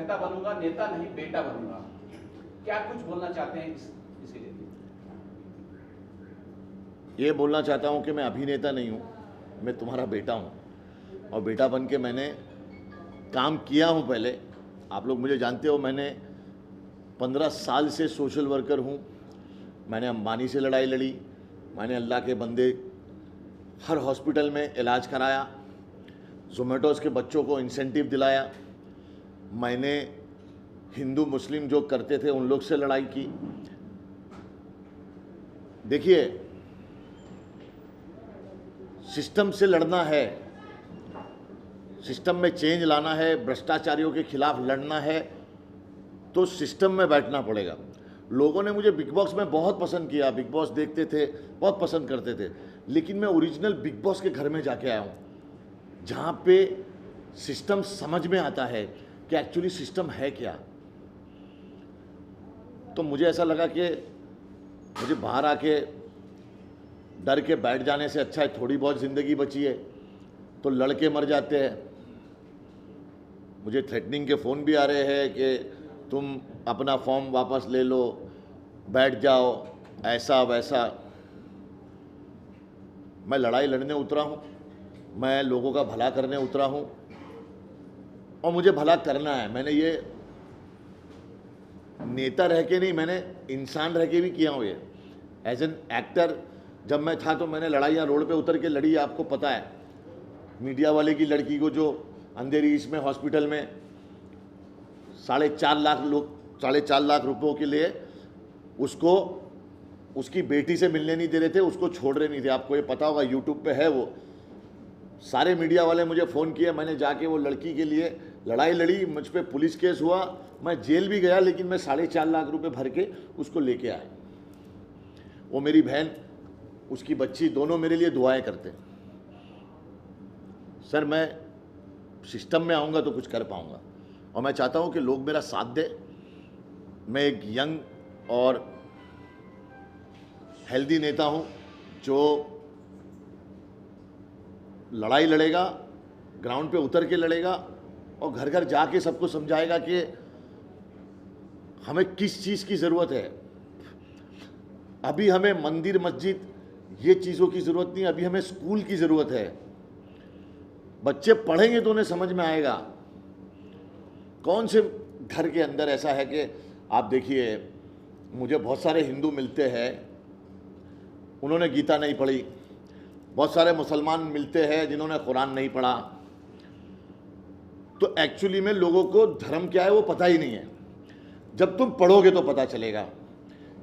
नेता बनूंगा, नेता नहीं बेटा बनूंगा। क्या कुछ बोलना चाहते हैं इसके लिए? ये बोलना चाहता हूँ कि मैं अभिनेता नहीं हूँ, मैं तुम्हारा बेटा हूँ और बेटा बन के मैंने काम किया हूँ। पहले आप लोग मुझे जानते हो, मैंने 15 साल से सोशल वर्कर हूँ। मैंने अंबानी से लड़ाई लड़ी, मैंने अल्लाह के बंदे हर हॉस्पिटल में इलाज कराया, ज़ोमेटोज़ के बच्चों को इंसेंटिव दिलाया, मैंने हिंदू मुस्लिम जो करते थे उन लोग से लड़ाई की। देखिए, सिस्टम से लड़ना है, सिस्टम में चेंज लाना है, भ्रष्टाचारियों के खिलाफ लड़ना है तो सिस्टम में बैठना पड़ेगा। लोगों ने मुझे बिग बॉस में बहुत पसंद किया, बिग बॉस देखते थे, बहुत पसंद करते थे, लेकिन मैं ओरिजिनल बिग बॉस के घर में जाके आया हूँ, जहाँ पे सिस्टम समझ में आता है कि एक्चुअली सिस्टम है क्या। तो मुझे ऐसा लगा कि मुझे बाहर आके डर के बैठ जाने से अच्छा है, थोड़ी बहुत ज़िंदगी बची है तो लड़के मर जाते हैं। मुझे थ्रेटनिंग के फ़ोन भी आ रहे हैं कि तुम अपना फॉर्म वापस ले लो, बैठ जाओ, ऐसा वैसा। मैं लड़ाई लड़ने उतरा हूँ, मैं लोगों का भला करने उतरा हूँ और मुझे भला करना है। मैंने ये नेता रह के नहीं, मैंने इंसान रह के भी किया हूँ ये। एज एन एक्टर जब मैं था तो मैंने लड़ाइयाँ रोड पे उतर के लड़ी, आपको पता है। मीडिया वाले की लड़की को जो अंधेरी ईस्ट में हॉस्पिटल में 4.5 लाख रुपयों के लिए उसको उसकी बेटी से मिलने नहीं दे रहे थे, उसको छोड़ रहे नहीं थे। आपको ये पता होगा, यूट्यूब पे है वो। सारे मीडिया वाले मुझे फ़ोन किए, मैंने जाके वो लड़की के लिए लड़ाई लड़ी, मुझ पर पुलिस केस हुआ, मैं जेल भी गया, लेकिन मैं 4.5 लाख रुपए भर के उसको लेके आया। वो मेरी बहन, उसकी बच्ची, दोनों मेरे लिए दुआएं करते हैं। सर, मैं सिस्टम में आऊँगा तो कुछ कर पाऊँगा और मैं चाहता हूँ कि लोग मेरा साथ दें। मैं एक यंग और हेल्दी नेता हूँ जो लड़ाई लड़ेगा, ग्राउंड पे उतर के लड़ेगा और घर घर जाके सबको समझाएगा कि हमें किस चीज़ की ज़रूरत है। अभी हमें मंदिर मस्जिद ये चीज़ों की ज़रूरत नहीं, अभी हमें स्कूल की ज़रूरत है। बच्चे पढ़ेंगे तो उन्हें समझ में आएगा। कौन से घर के अंदर ऐसा है कि आप देखिए, मुझे बहुत सारे हिंदू मिलते हैं, उन्होंने गीता नहीं पढ़ी, बहुत सारे मुसलमान मिलते हैं जिन्होंने कुरान नहीं पढ़ा। तो एक्चुअली में लोगों को धर्म क्या है वो पता ही नहीं है। जब तुम पढ़ोगे तो पता चलेगा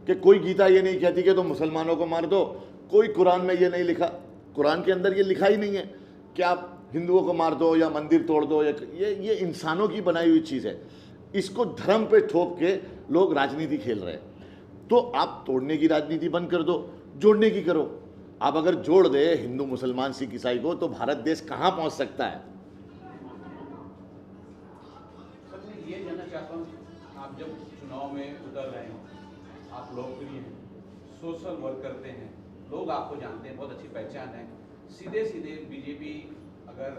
कि कोई गीता ये नहीं कहती कि तुम मुसलमानों को मार दो, कोई कुरान में ये नहीं लिखा, कुरान के अंदर ये लिखा ही नहीं है कि आप हिंदुओं को मार दो या मंदिर तोड़ दो। ये इंसानों की बनाई हुई चीज़ है। इसको धर्म पे ठोक के लोग राजनीति खेल रहे हैं। तो आप तोड़ने की राजनीति बंद कर दो, जोड़ने की करो। आप अगर जोड़ दे हिंदू मुसलमान सिख ईसाई को तो भारत देश कहाँ पहुँच सकता है। सर, मैं ये जानना चाहता हूँ, आप जब चुनाव में उतर रहे हैं, आप लोकप्रिय हैं, सोशल वर्क करते हैं, लोग आपको जानते हैं, बहुत अच्छी पहचान है। सीधे सीधे बीजेपी, अगर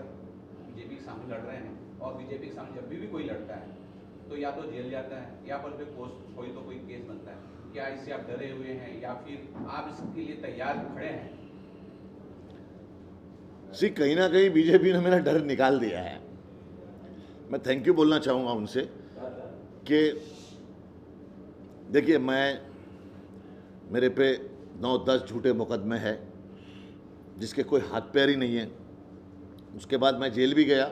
बीजेपी के सामने लड़ रहे हैं और बीजेपी के सामने जब भी कोई लड़ता है तो या तो जेल जाता है या पर कोई केस बनता है। क्या इससे आप डरे हुए हैं या फिर आप इसके लिए तैयार खड़े हैं? कहीं ना कहीं बीजेपी ने मेरा डर निकाल दिया है। मैं थैंक यू बोलना चाहूँगा उनसे कि देखिए, मेरे पे 9-10 झूठे मुकदमे हैं जिसके कोई हाथ पैर ही नहीं है। उसके बाद मैं जेल भी गया,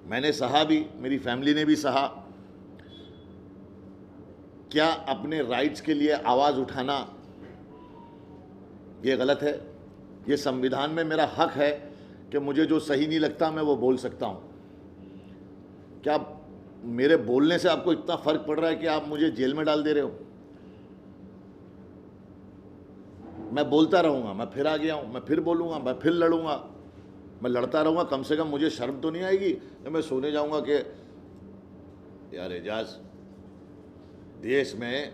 मैंने सहा भी, मेरी फैमिली ने भी सहा। क्या अपने राइट्स के लिए आवाज़ उठाना ये गलत है? ये संविधान में मेरा हक है कि मुझे जो सही नहीं लगता मैं वो बोल सकता हूँ। क्या मेरे बोलने से आपको इतना फ़र्क पड़ रहा है कि आप मुझे जेल में डाल दे रहे हो? मैं बोलता रहूँगा, मैं फिर आ गया हूँ, मैं फिर बोलूँगा, मैं फिर लड़ूँगा, मैं लड़ता रहूँगा। कम से कम मुझे शर्म तो नहीं आएगी जब मैं सोने जाऊँगा कि यार एजाज, देश में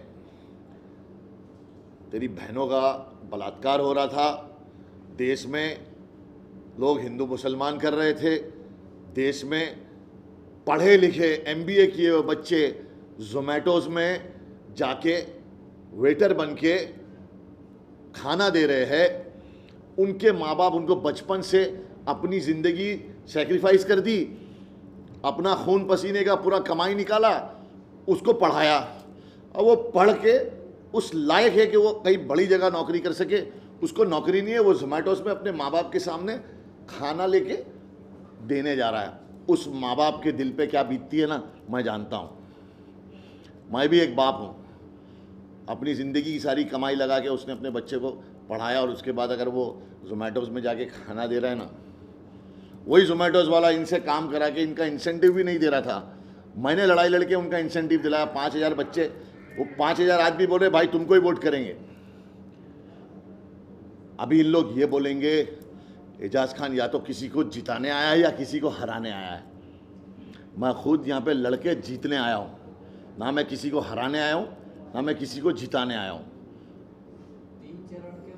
तेरी बहनों का बलात्कार हो रहा था, देश में लोग हिंदू मुसलमान कर रहे थे, देश में पढ़े लिखे MBA किए हुए बच्चे जोमेटोज में जाके वेटर बन के खाना दे रहे हैं। उनके माँ बाप उनको बचपन से अपनी ज़िंदगी सेक्रीफाइस कर दी, अपना खून पसीने का पूरा कमाई निकाला, उसको पढ़ाया, और वो पढ़ के उस लायक है कि वो कहीं बड़ी जगह नौकरी कर सके। उसको नौकरी नहीं है, वो जोमेटोज में अपने माँ बाप के सामने खाना लेके देने जा रहा है। उस माँ बाप के दिल पे क्या बीतती है ना, मैं जानता हूँ। मैं भी एक बाप हूँ। अपनी ज़िंदगी की सारी कमाई लगा के उसने अपने बच्चे को पढ़ाया, और उसके बाद अगर वो जोमेटोज में जाके खाना दे रहा है ना, वही जोमेटोज वाला इनसे काम करा के इनका इंसेंटिव भी नहीं दे रहा था। मैंने लड़ाई लड़के उनका इंसेंटिव दिलाया। 5,000 बच्चे, वो 5,000 आदमी बोल रहे भाई तुमको ही वोट करेंगे। अभी इन लोग ये बोलेंगे एजाज खान या तो किसी को जिताने आया है या किसी को हराने आया है। मैं खुद यहाँ पे लड़के जीतने आया हूँ, ना मैं किसी को हराने आया हूँ, ना मैं किसी को जिताने आया हूँ। 3 चरण के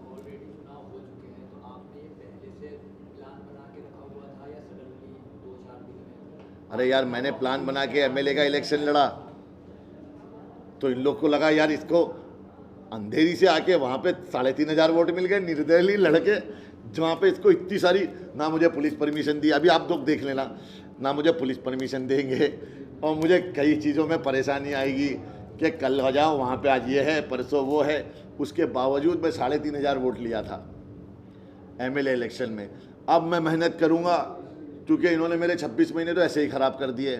ऑलरेडी चुनाव हो चुके हैं, तो आपने ये पहले से प्लान बना के रखा हुआ था या सडनली 2-4 दिन में? अरे यार, मैंने प्लान बना के MLA का इलेक्शन लड़ा, तो इन लोग को लगा यार इसको अंधेरी से आके वहाँ पे 3,500 वोट मिल गए, निर्दलीय लड़के, जहाँ पे इसको इतनी सारी, ना मुझे पुलिस परमिशन दी। अभी आप लोग देख लेना, ना मुझे पुलिस परमिशन देंगे, और मुझे कई चीज़ों में परेशानी आएगी कि कल हो जाओ वहाँ पे, आज ये है, परसों वो है। उसके बावजूद मैं 3,500 वोट लिया था MLA इलेक्शन में। अब मैं मेहनत करूँगा, क्योंकि इन्होंने मेरे 26 महीने तो ऐसे ही ख़राब कर दिए।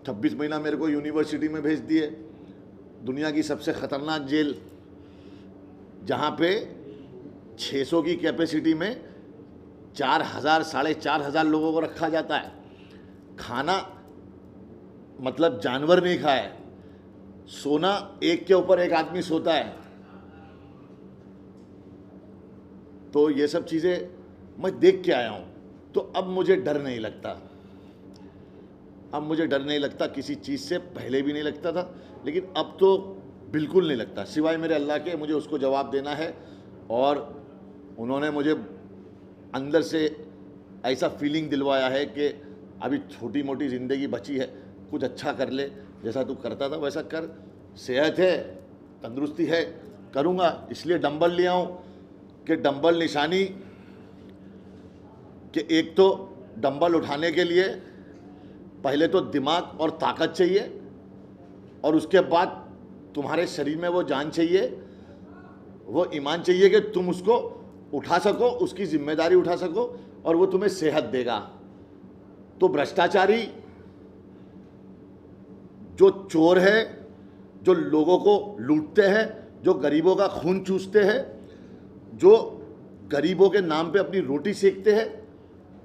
26 महीना मेरे को यूनिवर्सिटी में भेज दिए, दुनिया की सबसे ख़तरनाक जेल, जहाँ पे 600 की कैपेसिटी में 4,000 4,500 लोगों को रखा जाता है। खाना मतलब जानवर नहीं खाए, सोना एक के ऊपर एक आदमी सोता है। तो ये सब चीज़ें मैं देख के आया हूँ, तो अब मुझे डर नहीं लगता। अब मुझे डर नहीं लगता किसी चीज़ से, पहले भी नहीं लगता था, लेकिन अब तो बिल्कुल नहीं लगता। सिवाय मेरे अल्लाह के, मुझे उसको जवाब देना है। और उन्होंने मुझे अंदर से ऐसा फीलिंग दिलवाया है कि अभी छोटी मोटी ज़िंदगी बची है, कुछ अच्छा कर ले, जैसा तू करता था वैसा कर। सेहत है, तंदुरुस्ती है, करूँगा। इसलिए डंबल ले आऊँ कि डंबल निशानी कि एक तो डंबल उठाने के लिए पहले तो दिमाग और ताकत चाहिए, और उसके बाद तुम्हारे शरीर में वो जान चाहिए, वो ईमान चाहिए कि तुम उसको उठा सको, उसकी जिम्मेदारी उठा सको, और वो तुम्हें सेहत देगा। तो भ्रष्टाचारी जो चोर है, जो लोगों को लूटते हैं, जो गरीबों का खून चूसते हैं, जो गरीबों के नाम पे अपनी रोटी सेकते हैं,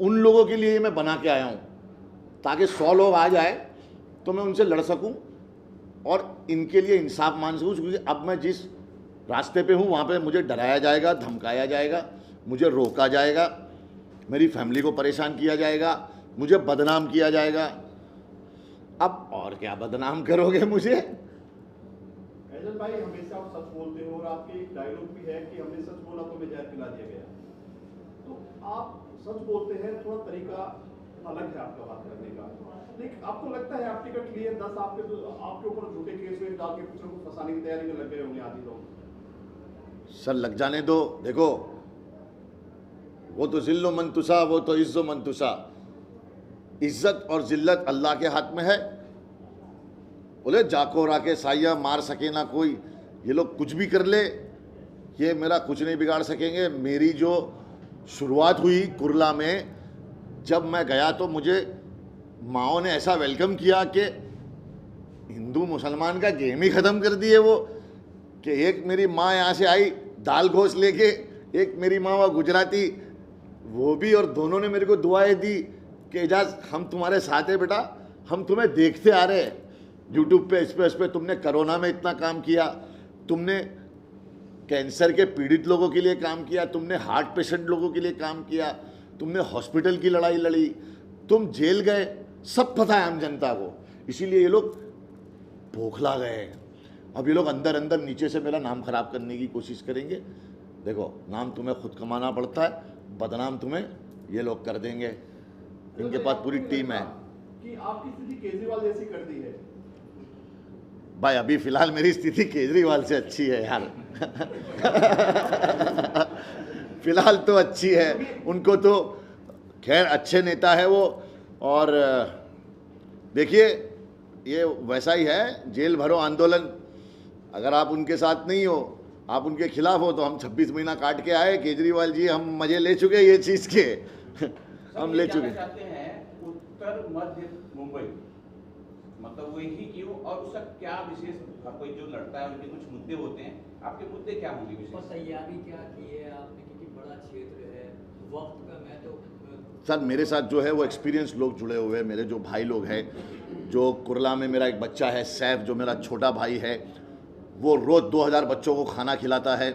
उन लोगों के लिए मैं बना के आया हूँ, ताकि 100 लोग आ जाए तो मैं उनसे लड़ सकूं और इनके लिए इंसाफ मान सकूं। क्योंकि अब मैं जिस रास्ते पे हूँ वहाँ पे मुझे डराया जाएगा, धमकाया जाएगा, मुझे रोका जाएगा, मेरी फैमिली को परेशान किया जाएगा, मुझे बदनाम किया जाएगा। अब और क्या बदनाम करोगे मुझे? एजाज भाई, हमेशा आप सच बोलते हो, और आपके एक डायलॉग भी है कि हमने सच बोला तो हमें जहर पिला दिया गया। तो आप सच बोलते हैं, थोड़ा तरीका अलग है आपका बात करने का, लेकिन आपको लगता है आप टिकट लिए 10 आपके ऊपर झूठे केस में डाल के कुछ को फंसाने की तैयारी में लग गए होंगे आदि लोग? सर लग जाने दो। देखो, वो तो जिल्लो मंतुसा, वो तो इज्जो मंतुसा। इज्जत और जिल्लत अल्लाह के हाथ में है। बोले जाको राके साया मार सके ना कोई। ये लोग कुछ भी कर ले, ये मेरा कुछ नहीं बिगाड़ सकेंगे। मेरी जो शुरुआत हुई कुरला में, जब मैं गया तो मुझे माओ ने ऐसा वेलकम किया कि हिंदू मुसलमान का गेम ही ख़त्म कर दिए वो। कि एक मेरी माँ यहाँ से आई दाल गोश्त लेके, एक मेरी माँ वह गुजराती, वो भी, और दोनों ने मेरे को दुआएं दी कि एजाज हम तुम्हारे साथ हैं बेटा, हम तुम्हें देखते आ रहे हैं यूट्यूब पे, इस पे तुमने कोरोना में इतना काम किया, तुमने कैंसर के पीड़ित लोगों के लिए काम किया, तुमने हार्ट पेशेंट लोगों के लिए काम किया, तुमने हॉस्पिटल की लड़ाई लड़ी, तुम जेल गए, सब पता है हम जनता को। इसीलिए ये लोग बौखला गए। अब ये लोग अंदर अंदर नीचे से मेरा नाम खराब करने की कोशिश करेंगे। देखो, नाम तुम्हें खुद कमाना पड़ता है, बदनाम तुम्हें ये लोग कर देंगे। इनके पास पूरी टीम है। कि आपकी स्थिति केजरीवाल जैसी कर दी है। भाई अभी फिलहाल मेरी स्थिति केजरीवाल से अच्छी है यार। फिलहाल तो अच्छी है, उनको तो खैर अच्छे नेता है वो। और देखिए ये वैसा ही है, जेल भरो आंदोलन। अगर आप उनके साथ नहीं हो, आप उनके खिलाफ हो, तो हम 26 महीना काट के आए केजरीवाल जी, हम मजे ले चुके ये चीज़ के। हम ले चुके। चाहते हैं उत्तर मध्य मुंबई, मतलब वही क्यों, और उसका क्या विशेष, कोई जो लड़ता है उनके कुछ मुद्दे होते हैं, आपके मुद्दे क्या होंगे और विशेष? तैयारी क्या की है आपने, क्योंकि बड़ा क्षेत्र है, वक्त का मैं तो सर मेरे साथ जो है वो एक्सपीरियंस लोग जुड़े हुए हैं, मेरे जो भाई लोग हैं, जो कुरला में मेरा एक बच्चा है सैफ, जो मेरा छोटा भाई है, वो रोज़ 2000 बच्चों को खाना खिलाता है।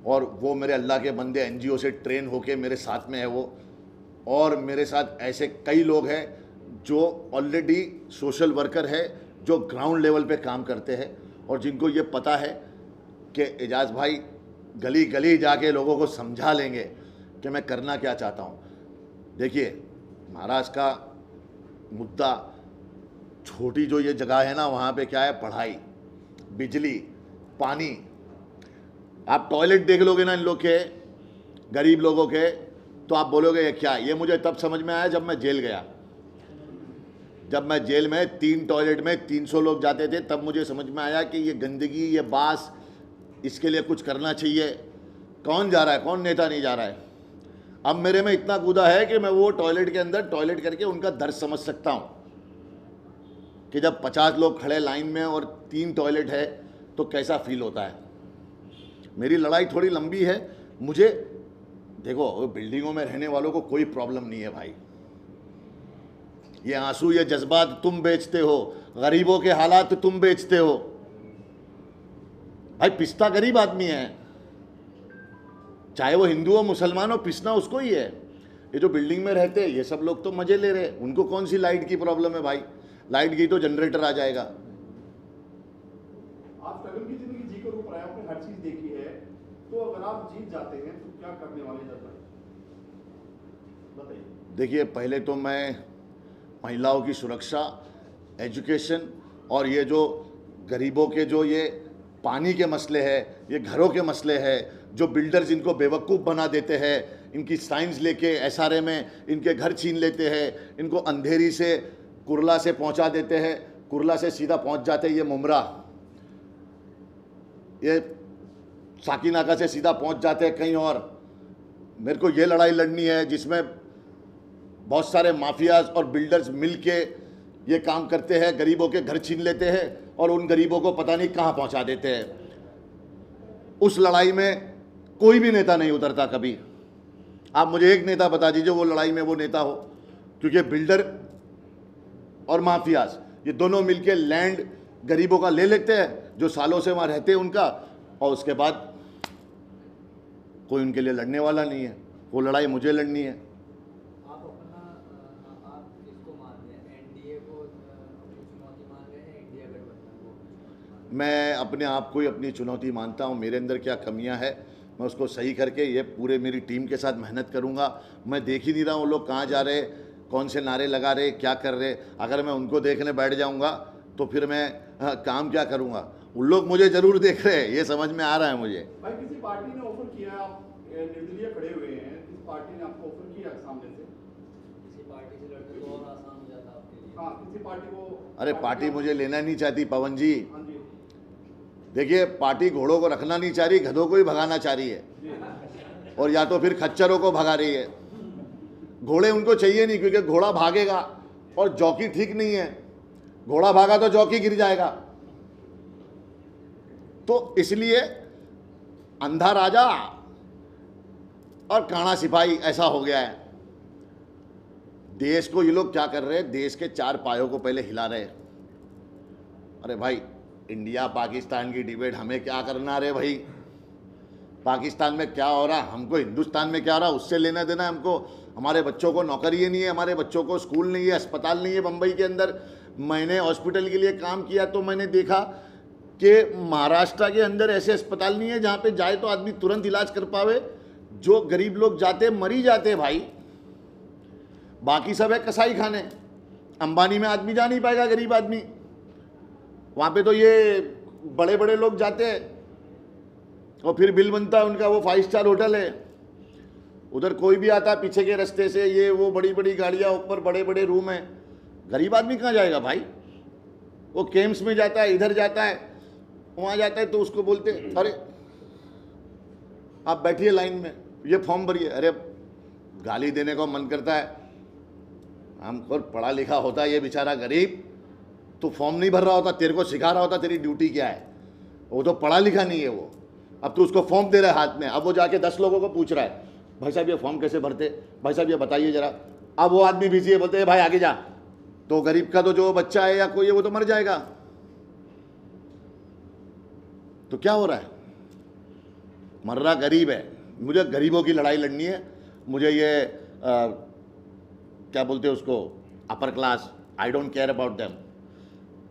और वो मेरे अल्लाह के बंदे एनजीओ से ट्रेन होके मेरे साथ में है वो। और मेरे साथ ऐसे कई लोग हैं जो ऑलरेडी सोशल वर्कर है, जो ग्राउंड लेवल पे काम करते हैं, और जिनको ये पता है कि एजाज भाई गली गली जाके लोगों को समझा लेंगे कि मैं करना क्या चाहता हूँ। देखिए महाराष्ट्र का मुद्दा, छोटी जो ये जगह है ना, वहाँ पे क्या है, पढ़ाई, बिजली, पानी। आप टॉयलेट देख लोगे ना इन लोग के, गरीब लोगों के, तो आप बोलोगे ये क्या। ये मुझे तब समझ में आया जब मैं जेल गया। जब मैं जेल में 3 टॉयलेट में 300 लोग जाते थे, तब मुझे समझ में आया कि ये गंदगी, ये बास, इसके लिए कुछ करना चाहिए। कौन जा रहा है, कौन नेता नहीं जा रहा है। अब मेरे में इतना कूदा है कि मैं वो टॉयलेट के अंदर टॉयलेट करके उनका दर्द समझ सकता हूँ कि जब 50 लोग खड़े लाइन में और 3 टॉयलेट है तो कैसा फील होता है। मेरी लड़ाई थोड़ी लंबी है। मुझे देखो, बिल्डिंगों में रहने वालों को कोई प्रॉब्लम नहीं है भाई। ये आंसू, ये जज्बात तुम बेचते हो, गरीबों के हालात तुम बेचते हो। भाई पिसता गरीब आदमी है, चाहे वो हिंदू हो मुसलमान हो, पिसना उसको ही है। ये जो बिल्डिंग में रहते हैं ये सब लोग तो मजे ले रहे हैं, उनको कौन सी लाइट की प्रॉब्लम है भाई। लाइट गई तो जनरेटर आ जाएगा। आप स्ट्रगल की जिंदगी जी कर ऊपर आए, आपने हर चीज देखी है, तो अगर आप जीत जाते हैं तो क्या करने वाले हैं बताइए। देखिए पहले तो मैं महिलाओं की सुरक्षा, एजुकेशन, और ये जो गरीबों के जो ये पानी के मसले हैं, ये घरों के मसले हैं, जो बिल्डर्स इनको बेवकूफ़ बना देते हैं, इनकी साइंस लेके एसआरए में इनके घर छीन लेते हैं, इनको अंधेरी से कुरला से पहुंचा देते हैं, कुरला से सीधा पहुंच जाते हैं ये मुमरा, ये साकीनाका से सीधा पहुंच जाते हैं कहीं और। मेरे को ये लड़ाई लड़नी है जिसमें बहुत सारे माफियाज और बिल्डर्स मिलके ये काम करते हैं, गरीबों के घर छीन लेते हैं और उन गरीबों को पता नहीं कहाँ पहुंचा देते हैं। उस लड़ाई में कोई भी नेता नहीं उतरता कभी। आप मुझे एक नेता बता दीजिए वो लड़ाई में वो नेता हो, क्योंकि बिल्डर और माफियाज ये दोनों मिलके लैंड गरीबों का ले लेते हैं, जो सालों से वहाँ रहते हैं उनका, और उसके बाद कोई उनके लिए लड़ने वाला नहीं है। वो लड़ाई मुझे लड़नी है। आप अपना आप किसको मान रहे हैं, एनडीए को अपनी चुनौती मान रहे हैं, इंडिया गठबंधन को? मैं अपने आप को ही अपनी चुनौती मानता हूँ। मेरे अंदर क्या कमियां है मैं उसको सही करके ये पूरे मेरी टीम के साथ मेहनत करूँगा। मैं देख ही नहीं रहा हूँ लोग कहाँ जा रहे, कौन से नारे लगा रहे, क्या कर रहे। अगर मैं उनको देखने बैठ जाऊँगा तो फिर मैं काम क्या करूँगा। उन लोग मुझे ज़रूर देख रहे हैं, ये समझ में आ रहा है मुझे। भाई किसी पार्टी ने ऑफर किया, आप निर्दलीय खड़े हुए हैं, किस पार्टी ने आपको ऑफर किया सामने से? किसी पार्टी से लड़ते तो और आसान हो जाता आपके लिए। हाँ, किसी पार्टी को? अरे पार्टी मुझे लेना नहीं चाहती पवन जी। हाँ जी देखिए पार्टी घोड़ों को रखना नहीं चाह रही, गधों को ही भगाना चाह रही है, और या तो फिर खच्चरों को भगा रही है। घोड़े उनको चाहिए नहीं, क्योंकि घोड़ा भागेगा और जॉकी ठीक नहीं है। घोड़ा भागा तो जॉकी गिर जाएगा। तो इसलिए अंधा राजा और काना सिपाही ऐसा हो गया है। देश को ये लोग क्या कर रहे हैं, देश के 4 पायों को पहले हिला रहे हैं। अरे भाई इंडिया पाकिस्तान की डिबेट हमें क्या करना रे भाई। पाकिस्तान में क्या हो रहा, हमको हिंदुस्तान में क्या हो रहा उससे लेना देना है हमको। हमारे बच्चों को नौकरी नहीं है, हमारे बच्चों को स्कूल नहीं है, अस्पताल नहीं है। मुंबई के अंदर मैंने हॉस्पिटल के लिए काम किया तो मैंने देखा कि महाराष्ट्र के अंदर ऐसे अस्पताल नहीं है जहाँ पे जाए तो आदमी तुरंत इलाज कर पावे। जो गरीब लोग जाते मरी जाते भाई। बाकी सब है कसाई खाने। अंबानी में आदमी जा नहीं पाएगा, गरीब आदमी। वहाँ पे तो ये बड़े बड़े लोग जाते हैं और फिर बिल बनता है उनका, वो 5 स्टार होटल है। उधर कोई भी आता है पीछे के रास्ते से, ये वो बड़ी बड़ी गाड़ियाँ, ऊपर बड़े बड़े रूम हैं। गरीब आदमी कहाँ जाएगा भाई? वो केम्स में जाता है, इधर जाता है, वहाँ जाता है, तो उसको बोलते अरे आप बैठिए लाइन में, ये फॉर्म भरिए। अरे गाली देने को मन करता है। हमको पढ़ा लिखा होता है ये बेचारा गरीब, तो फॉर्म नहीं भर रहा होता, तेरे को सिखा रहा होता तेरी ड्यूटी क्या है। वो तो पढ़ा लिखा नहीं है वो। अब तो उसको फॉर्म दे रहा है हाथ में, अब वो जाके 10 लोगों को पूछ रहा है, भाई साहब ये फॉर्म कैसे भरते, भाई साहब ये बताइए जरा। अब वो आदमी बिजी है, बोलते हैं भाई आगे जा। तो गरीब का तो जो बच्चा है या कोई है वो तो मर जाएगा। तो क्या हो रहा है? मर रहा गरीब है। मुझे गरीबों की लड़ाई लड़नी है। मुझे ये क्या बोलते हैं उसको, upper class, I don't care about them.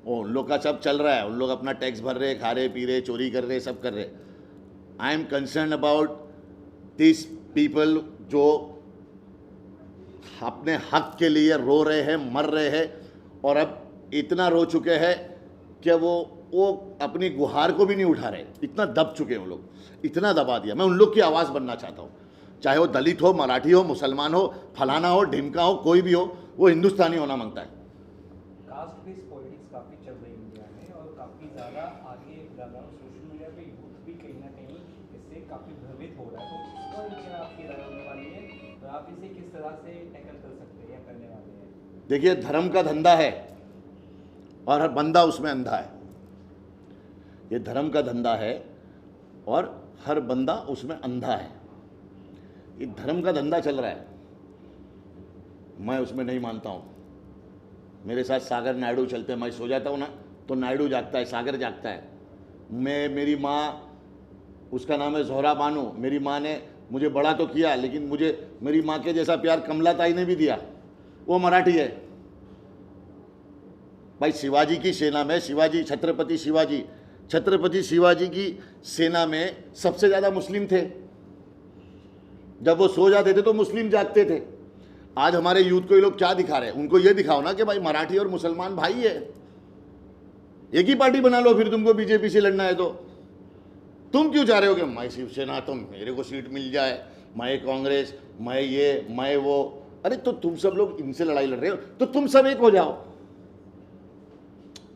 उन लोग का सब चल रहा है, उन लोग अपना टैक्स भर रहे, खा रहे, पी रहे, चोरी कर रहे, सब कर रहे। I am concern about this people जो अपने हक के लिए रो रहे हैं, मर रहे हैं, और अब इतना रो चुके हैं कि वो अपनी गुहार को भी नहीं उठा रहे। इतना दब चुके हैं वो लोग, इतना दबा दिया। मैं उन लोग की आवाज़ बनना चाहता हूँ, चाहे वो दलित हो, मराठी हो, मुसलमान हो, फलाना हो, ढिमका हो, कोई भी हो, वो हिंदुस्तानी होना मांगता है। कास्ट बेस्ड पॉलिटिक्स काफ़ी चल रही है इंडिया में और काफ़ी ज़्यादा आगे बढ़ रहा है। सोशल मीडिया पे यूथ भी कहीं ना कहीं इससे काफ़ी भ्रमित हो रहा है। तो इस पर क्या आपकी राय होने वाली है, तो आप इसे किस तरह से टैकल कर सकते हैं या करने वाले हैं? देखिए, धर्म का धंधा है और हर बंदा उसमें अंधा है। ये धर्म का धंधा है और हर बंदा उसमें अंधा है। ये धर्म का धंधा चल रहा है, मैं उसमें नहीं मानता हूँ। मेरे साथ सागर नायडू चलते हैं, मैं सो जाता हूँ ना तो नायडू जागता है, सागर जागता है। मेरी माँ, उसका नाम है ज़ोहरा बानो, मेरी माँ ने मुझे बड़ा तो किया, लेकिन मुझे मेरी माँ के जैसा प्यार कमला ताई ने भी दिया। वो मराठी है भाई। शिवाजी की सेना में, छत्रपति शिवाजी की सेना में सबसे ज़्यादा मुस्लिम थे। जब वो सो जाते थे तो मुस्लिम जागते थे। आज हमारे यूथ को ये लोग क्या दिखा रहे हैं? उनको ये दिखाओ ना कि भाई मराठी और मुसलमान भाई है, एक ही पार्टी बना लो। फिर तुमको बीजेपी से लड़ना है तो तुम क्यों चाह रहे हो कि मैं शिवसेना, तो मेरे को सीट मिल जाए, मैं कांग्रेस, मैं ये, मैं वो। अरे तो तुम सब लोग इनसे लड़ाई लड़ रहे हो, तो तुम सब एक हो जाओ।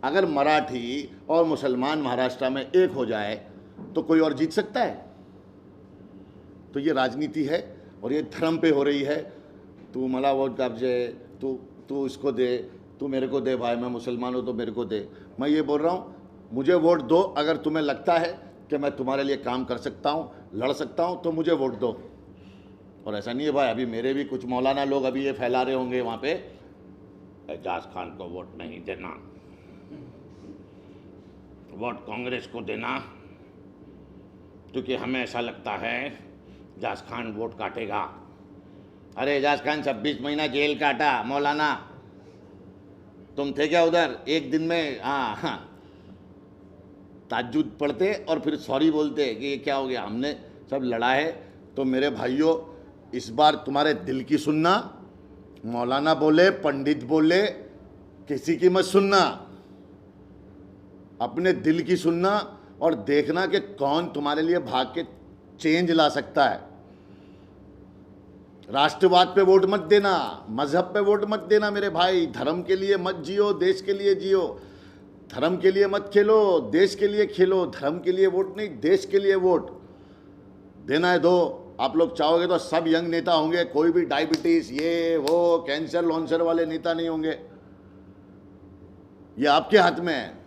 अगर मराठी और मुसलमान महाराष्ट्र में एक हो जाए तो कोई और जीत सकता है? तो ये राजनीति है और ये धर्म पे हो रही है। तू मला वोट काबजे, तू इसको दे, तू मेरे को दे, भाई मैं मुसलमान हूँ तो मेरे को दे। मैं ये बोल रहा हूँ, मुझे वोट दो अगर तुम्हें लगता है कि मैं तुम्हारे लिए काम कर सकता हूँ, लड़ सकता हूँ, तो मुझे वोट दो। और ऐसा नहीं है भाई, अभी मेरे भी कुछ मौलाना लोग अभी ये फैला रहे होंगे वहाँ पे, एजाज खान को वोट नहीं देना, वोट कांग्रेस को देना, क्योंकि हमें ऐसा लगता है एजाज खान वोट काटेगा। अरे एजाज खान 26 महीना जेल काटा, मौलाना तुम थे क्या उधर? एक दिन में हाँ ताज्जुद पढ़ते और फिर सॉरी बोलते कि ये क्या हो गया, हमने सब लड़ा है। तो मेरे भाइयों, इस बार तुम्हारे दिल की सुनना, मौलाना बोले, पंडित बोले, किसी की मत सुनना, अपने दिल की सुनना और देखना कि कौन तुम्हारे लिए भाग के चेंज ला सकता है। राष्ट्रवाद पे वोट मत देना, मजहब पे वोट मत देना मेरे भाई। धर्म के लिए मत जियो, देश के लिए जियो। धर्म के लिए मत खेलो, देश के लिए खेलो। धर्म के लिए वोट नहीं, देश के लिए वोट देना है। दो, आप लोग चाहोगे तो सब यंग नेता होंगे, कोई भी डायबिटीज, ये वो, कैंसर लॉन्सर वाले नेता नहीं होंगे। ये आपके हाथ में है।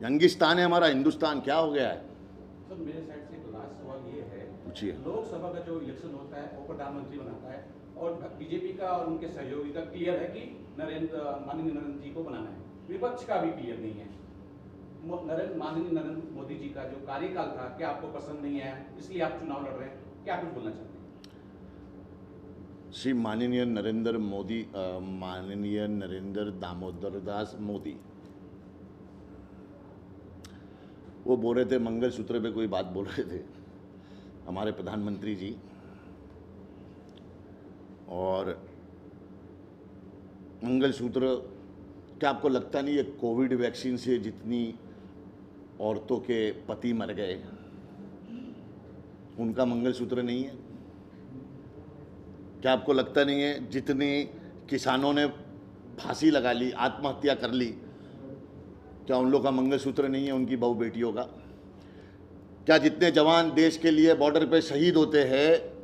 यंगिस्तान है हमारा हिंदुस्तान, क्या हो गया है? सर मेरे साइड से एक लास्ट सवाल ये है, पूछिए। लोकसभा का जो इलेक्शन होता है वो प्रधानमंत्री बनाता है और बीजेपी का और उनके सहयोगी का क्लियर है कि माननीय नरेंद्र जी को बनाना है। विपक्ष का भी क्लियर नहीं है। माननीय नरेंद्र मोदी जी का जो कार्यकाल था, क्या आपको पसंद नहीं है, इसलिए आप चुनाव लड़ रहे हैं? क्या कुछ बोलना चाहते हैं? श्री माननीय नरेंद्र दामोदर दास मोदी, वो बोल रहे थे, मंगलसूत्र पे कोई बात बोल रहे थे हमारे प्रधानमंत्री जी। और मंगलसूत्र, क्या आपको लगता नहीं है कोविड वैक्सीन से जितनी औरतों के पति मर गए उनका मंगलसूत्र नहीं है? क्या आपको लगता नहीं है जितने किसानों ने फांसी लगा ली, आत्महत्या कर ली, क्या उन लोगों का मंगलसूत्र नहीं है उनकी बहू बेटियों का? क्या जितने जवान देश के लिए बॉर्डर पे शहीद होते हैं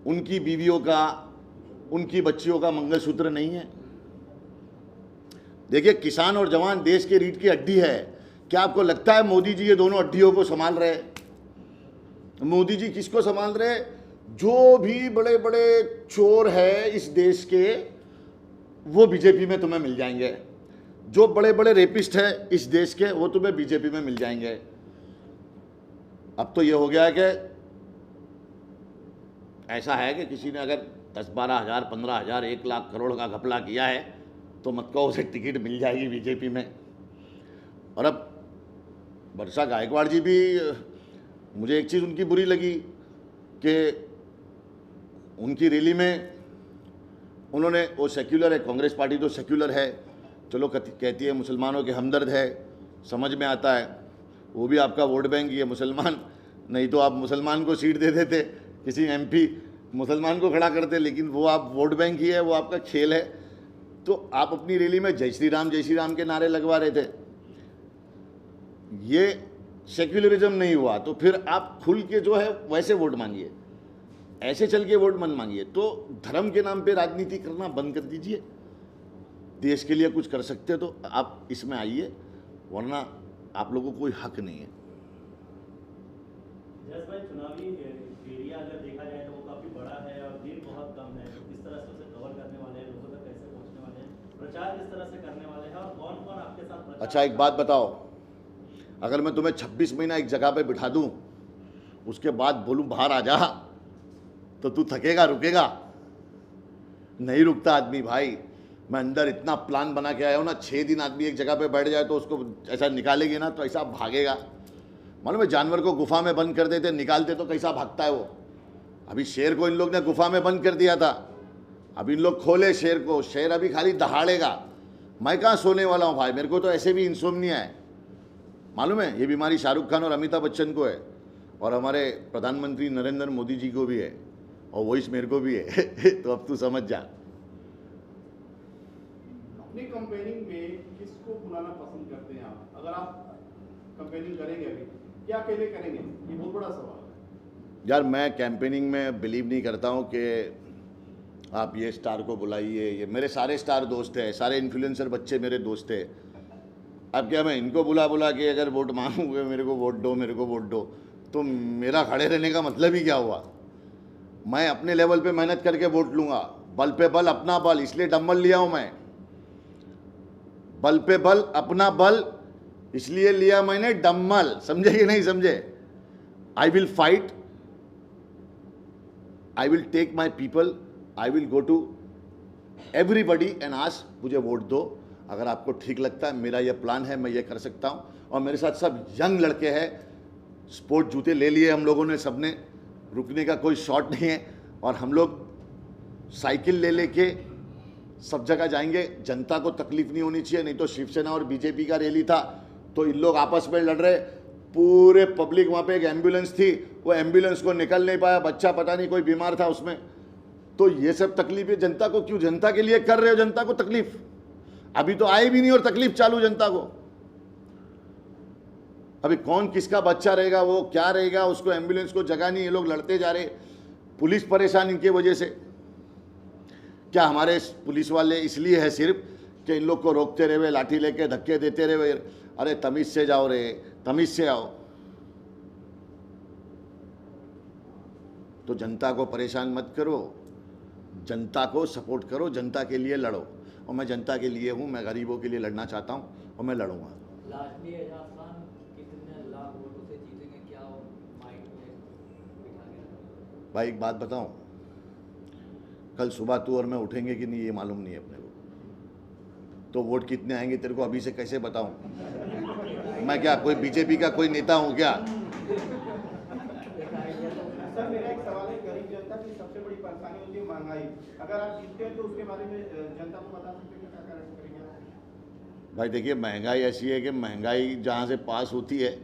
उनकी बीवियों का, उनकी बच्चियों का मंगलसूत्र नहीं है? देखिए, किसान और जवान देश के रीढ़ की हड्डी है। क्या आपको लगता है मोदी जी ये दोनों हड्डियों को संभाल रहे? मोदी जी किसको संभाल रहे? जो भी बड़े बड़े चोर है इस देश के वो बीजेपी में तुम्हें मिल जाएंगे। जो बड़े बड़े रेपिस्ट है इस देश के वो तुम्हें बीजेपी में मिल जाएंगे। अब तो ये हो गया है कि ऐसा है कि किसी ने अगर 10-12 हज़ार, 15 हज़ार, 1 लाख करोड़ का घपला किया है तो मत कहो उसे टिकट मिल जाएगी बीजेपी में। और अब वर्षा गायकवाड़ जी भी, मुझे एक चीज़ उनकी बुरी लगी कि उनकी रैली में उन्होंने, वो सेक्युलर है, कांग्रेस पार्टी तो सेक्युलर है, चलो कहती है मुसलमानों के हमदर्द है, समझ में आता है, वो भी आपका वोट बैंक ही है मुसलमान, नहीं तो आप मुसलमान को सीट दे देते, किसी एमपी मुसलमान को खड़ा करते, लेकिन वो आप वोट बैंक ही है, वो आपका खेल है। तो आप अपनी रैली में जय श्री राम के नारे लगवा रहे थे। ये सेक्युलरिज्म नहीं हुआ तो फिर आप खुल के जो है वैसे वोट मांगिए, ऐसे चल के वोट मत मांगिए। तो धर्म के नाम पे राजनीति करना बंद कर दीजिए। देश के लिए कुछ कर सकते तो आप इसमें आइए, वरना आप लोगों को कोई हक नहीं है। जस भाई, चुनावी एरिया अगर देखा जाए तो वो काफी बड़ा है और भीड़ बहुत कम है, तो किस तरह से उसे कवर करने वाले हैं, लोगों तक कैसे पहुंचने वाले हैं, प्रचार किस तरह से करने वाले हैं और कौन कौन आपके साथ प्रचार? अच्छा, एक बात बताओ, अगर मैं तुम्हें 26 महीना एक जगह पे बिठा दूं, उसके बाद बोलूं बाहर आ जा, तो तू थकेगा, रुकेगा? नहीं रुकता आदमी भाई। मैं अंदर इतना प्लान बना के आया हूं ना, 6 दिन आदमी एक जगह पे बैठ जाए तो उसको ऐसा निकालेगी ना तो ऐसा भागेगा। मालूम है, जानवर को गुफा में बंद कर देते, निकालते तो कैसा भागता है वो। अभी शेर को इन लोग ने गुफा में बंद कर दिया था, अब इन लोग खोले शेर को, शेर अभी खाली दहाड़ेगा। मैं कहाँ सोने वाला हूँ भाई, मेरे को तो ऐसे भी इंसोम्निया है, मालूम है। ये बीमारी शाहरुख खान और अमिताभ बच्चन को है, और हमारे प्रधानमंत्री नरेंद्र मोदी जी को भी है, और वही मेरे को भी है। तो अब तू समझ जा। अपनी कंपेनिंग में किसको बुलाना पसंद करते हैं आप? अगर आप कंपेनिंग करेंगे अभी, क्या अकेले करेंगे? ये बहुत बड़ा सवाल है। यार, मैं कैंपेनिंग में बिलीव नहीं करता हूँ कि आप ये स्टार को बुलाइए। ये मेरे सारे स्टार दोस्त हैं, सारे इन्फ्लुएंसर बच्चे मेरे दोस्त हैं। अब क्या मैं इनको बुला के अगर वोट मांगूंगे, मेरे को वोट दो, मेरे को वोट दो, तो मेरा खड़े रहने का मतलब ही क्या हुआ? मैं अपने लेवल पे मेहनत करके वोट लूँगा, बल पे बल अपना बल, इसलिए डम्बल लिया हूँ मैं। बल पे बल अपना बल इसलिए लिया मैंने डम्बल, समझे कि नहीं समझे? I will fight, I will take my people, I will go to everybody and ask मुझे वोट दो। अगर आपको ठीक लगता है, मेरा ये प्लान है, मैं ये कर सकता हूँ। और मेरे साथ सब यंग लड़के हैं, स्पोर्ट जूते ले लिए हम लोगों ने, सबने, रुकने का कोई शॉट नहीं है। और हम लोग साइकिल ले लेके सब जगह जाएंगे। जनता को तकलीफ नहीं होनी चाहिए, नहीं तो शिवसेना और बीजेपी का रैली था तो इन लोग आपस में लड़ रहे, पूरे पब्लिक, वहाँ पे एक एम्बुलेंस थी, वो एम्बुलेंस को निकल नहीं पाया, बच्चा पता नहीं कोई बीमार था उसमें। तो ये सब तकलीफ है जनता को, क्यों जनता के लिए कर रहे हो जनता को तकलीफ? अभी तो आए भी नहीं और तकलीफ चालू जनता को। अभी कौन किसका बच्चा रहेगा, वो क्या रहेगा, उसको एम्बुलेंस को जगह नहीं, ये लोग लड़ते जा रहे, पुलिस परेशान इनके वजह से। क्या हमारे पुलिस वाले इसलिए है सिर्फ कि इन लोग को रोकते रहे, लाठी लेके धक्के देते रहे? अरे तमीज से जाओ रे, तमीज से आओ। तो जनता को परेशान मत करो, जनता को सपोर्ट करो, जनता के लिए लड़ो। और मैं जनता के लिए हूँ, मैं गरीबों के लिए लड़ना चाहता हूँ और मैं लड़ूंगा। लाडली एजाज खान कितने लाख वोटों से जीतेंगे, क्या माइंड में बिठा के रखा? भाई एक बात बताऊं, कल सुबह तू और मैं उठेंगे कि नहीं ये मालूम नहीं है अपने को। तो वोट कितने आएंगे तेरे को अभी से कैसे बताऊं? मैं क्या कोई बीजेपी का कोई नेता हूं क्या? सर मेरा एक सवाल है, गरीब जनता की सबसे बड़ी परेशानी होती है महंगाई। अगर आप जीतते हैं तो उसके बारे में जनता को बता सकते हैं क्या कारण करेंगे आप? भाई देखिए, महंगाई ऐसी है कि महंगाई जहाँ से पास होती है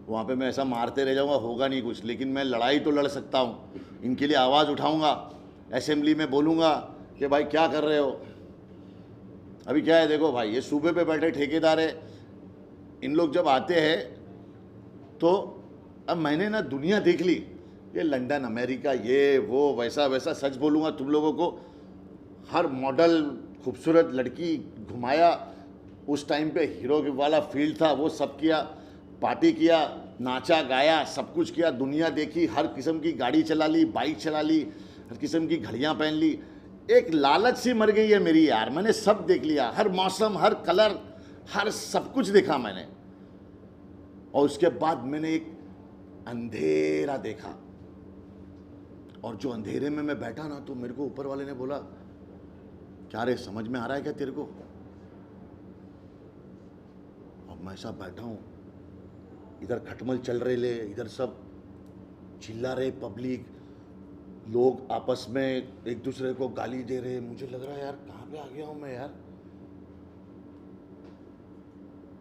वहाँ पे मैं ऐसा मारते रह जाऊँगा, होगा नहीं कुछ। लेकिन मैं लड़ाई तो लड़ सकता हूँ, इनके लिए आवाज़ उठाऊँगा, असेंबली में बोलूँगा कि भाई क्या कर रहे हो। अभी क्या है, देखो भाई, ये सूबे पे बैठे ठेकेदार है, इन लोग जब आते हैं तो अब मैंने ना दुनिया देख ली, ये लंदन अमेरिका ये वो वैसा वैसा। सच बोलूँगा तुम लोगों को, हर मॉडल खूबसूरत लड़की घुमाया, उस टाइम पे हीरो वाला फील्ड था, वो सब किया, पार्टी किया, नाचा गाया, सब कुछ किया, दुनिया देखी, हर किस्म की गाड़ी चला ली, बाइक चला ली, हर किस्म की घड़ियाँ पहन ली। एक लालच सी मर गई है मेरी यार, मैंने सब देख लिया, हर मौसम, हर कलर, हर सब कुछ देखा मैंने। और उसके बाद मैंने एक अंधेरा देखा, और जो अंधेरे में मैं बैठा ना, तो मेरे को ऊपर वाले ने बोला, क्या रे समझ में आ रहा है क्या तेरे को? अब मैं ऐसा बैठा हूँ, इधर खटमल चल रहे ले, इधर सब चिल्ला रहे पब्लिक, लोग आपस में एक दूसरे को गाली दे रहे। मुझे लग रहा है यार कहाँ पे आ गया हूँ मैं यार।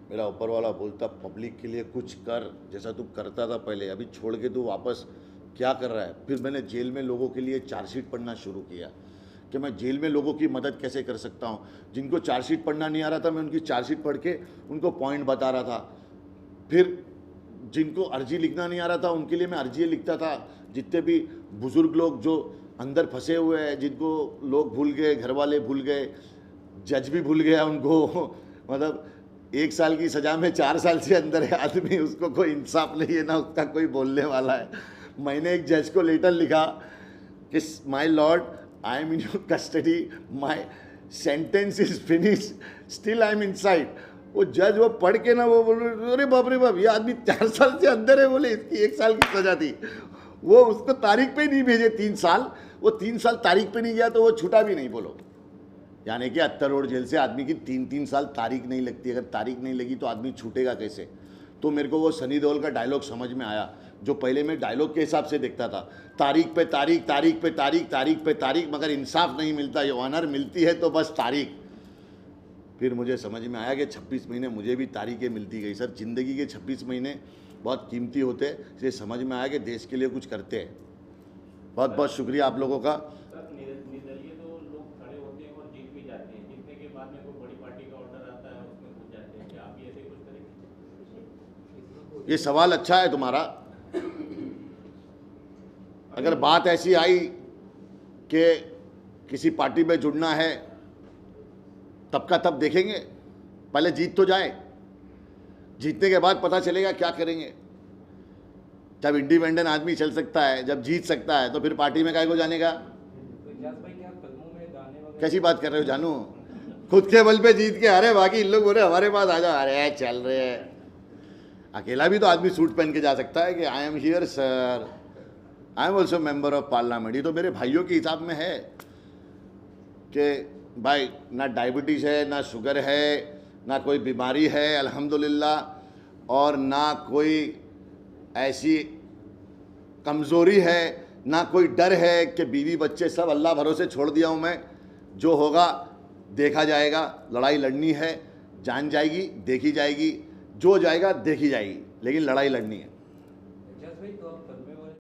मेरा ऊपर वाला बोलता, पब्लिक के लिए कुछ कर, जैसा तू करता था पहले, अभी छोड़ के तू वापस क्या कर रहा है। फिर मैंने जेल में लोगों के लिए चार्जशीट पढ़ना शुरू किया कि मैं जेल में लोगों की मदद कैसे कर सकता हूँ। जिनको चार्जशीट पढ़ना नहीं आ रहा था, मैं उनकी चार्जशीट पढ़ के उनको पॉइंट बता रहा था। फिर जिनको अर्जी लिखना नहीं आ रहा था, उनके लिए मैं अर्जी लिखता था। जितने भी बुज़ुर्ग लोग जो अंदर फंसे हुए हैं, जिनको लोग भूल गए, घर वाले भूल गए, जज भी भूल गया उनको मतलब 1 साल की सज़ा में 4 साल से अंदर है आदमी, उसको कोई इंसाफ नहीं है ना, उसका कोई बोलने वाला है। मैंने एक जज को लेटर लिखा कि my Lord, I am in your custody, my sentence is finish, still I am inside. वो जज वो पढ़ के ना वो बोल रहे, अरे बाप रे बाप, ये आदमी 4 साल से अंदर है, बोले इसकी 1 साल की सज़ा थी। वो उसको तारीख पे नहीं भेजे 3 साल, वो 3 साल तारीख पे नहीं गया तो वो छूटा भी नहीं। बोलो, यानी कि 78 रोड जेल से आदमी की 3-3 साल तारीख नहीं लगती। अगर तारीख नहीं लगी तो आदमी छूटेगा कैसे। तो मेरे को वो सनी देओल का डायलॉग समझ में आया, जो पहले मैं डायलॉग के हिसाब से देखता था, तारीख पे तारीख, तारीख पे तारीख, तारीख पे तारीख, मगर इंसाफ नहीं मिलता। ये ऑनर मिलती है तो बस तारीख। फिर मुझे समझ में आया कि 26 महीने मुझे भी तारीखें मिलती गई। सर, ज़िंदगी के 26 महीने बहुत कीमती होते हैं, इसलिए समझ में आया कि देश के लिए कुछ करते हैं। बहुत बहुत शुक्रिया आप लोगों का। सर, निर्दलीय तो लोग खड़े होते हैं और जीत भी जाते हैं, जीतने के बाद में कोई बड़ी पार्टी का ऑर्डर आता है, उसमें घुस जाते हैं, क्या आप भी ऐसे कुछ करेंगे? ये सवाल अच्छा है तुम्हारा। अगर बात ऐसी आई कि किसी पार्टी में जुड़ना है, तब का तब देखेंगे, पहले जीत तो जाए, जीतने के बाद पता चलेगा क्या करेंगे। जब इंडिपेंडेंट आदमी चल सकता है, जब जीत सकता है, तो फिर पार्टी में काहे को जाने का। तो इजाज भाई, क्या फिल्मों में गाने वगैरह कैसी बात कर रहे हो जानू, खुद के बल पे जीत के अरे बाकी इन लोग बोले हमारे पास आ जाओ, अरे चल रहे हैं। अकेला भी तो आदमी सूट पहन के जा सकता है कि I am here sir, I am also member of parliament. ये तो मेरे भाइयों के हिसाब में है कि भाई ना डायबिटीज़ है, ना शुगर है, ना कोई बीमारी है अल्हम्दुलिल्लाह, और ना कोई ऐसी कमज़ोरी है, ना कोई डर है कि बीवी बच्चे सब अल्लाह भरोसे छोड़ दिया हूँ मैं। जो होगा देखा जाएगा, लड़ाई लड़नी है, जान जाएगी देखी जाएगी, जो जाएगा देखी जाएगी, लेकिन लड़ाई लड़नी है।